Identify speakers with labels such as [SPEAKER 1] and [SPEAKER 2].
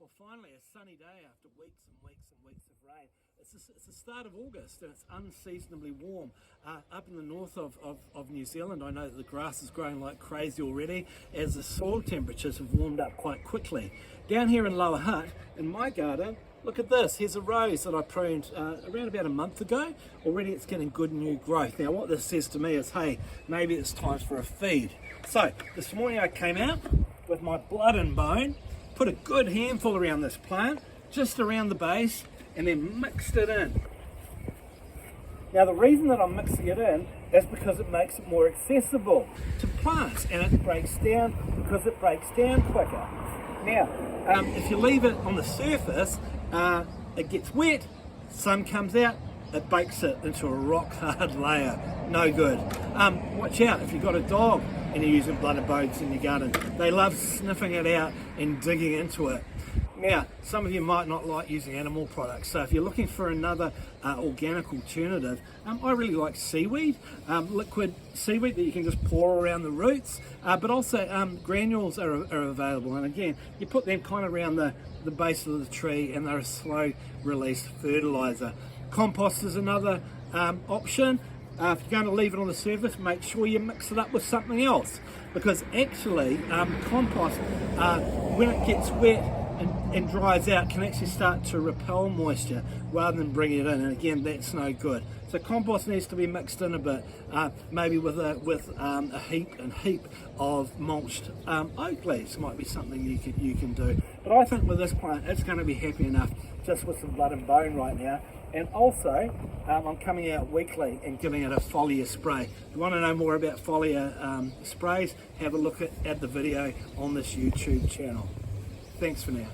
[SPEAKER 1] Well, finally, a sunny day after weeks and weeks and weeks of rain. It's the start of August and it's unseasonably warm. Up in the north of New Zealand, I know that the grass is growing like crazy already as the soil temperatures have warmed up quite quickly. Down here in Lower Hutt, in my garden, look at this. Here's a rose that I pruned around about a month ago. Already it's getting good new growth. Now what this says to me is, hey, maybe it's time for a feed. So this morning I came out with my blood and bone, put a good handful around this plant, just around the base, and then mixed it in. Now the reason that I'm mixing it in is because it makes it more accessible to plants, and it breaks down because it breaks down quicker. Now, if you leave it on the surface, it gets wet, sun comes out, it bakes it into a rock hard layer. No good. Watch out if you've got a dog and you're using blood and bones in your garden. They love sniffing it out and digging into it. Now, some of you might not like using animal products, so if you're looking for another organic alternative, I really like seaweed, liquid seaweed that you can just pour around the roots, but also granules are available, and again, you put them kind of around the base of the tree and they're a slow release fertilizer. Compost is another option. If you're going to leave it on the surface, make sure you mix it up with something else, because actually compost, when it gets wet and dries out, can actually start to repel moisture rather than bring it in, and again, that's no good. So compost needs to be mixed in a bit, maybe with a heap of mulched oak leaves might be something you can do. But I think with this plant, it's going to be happy enough just with some blood and bone right now. And also, I'm coming out weekly and giving it a foliar spray. If you want to know more about foliar sprays, have a look at the video on this YouTube channel. Thanks for now.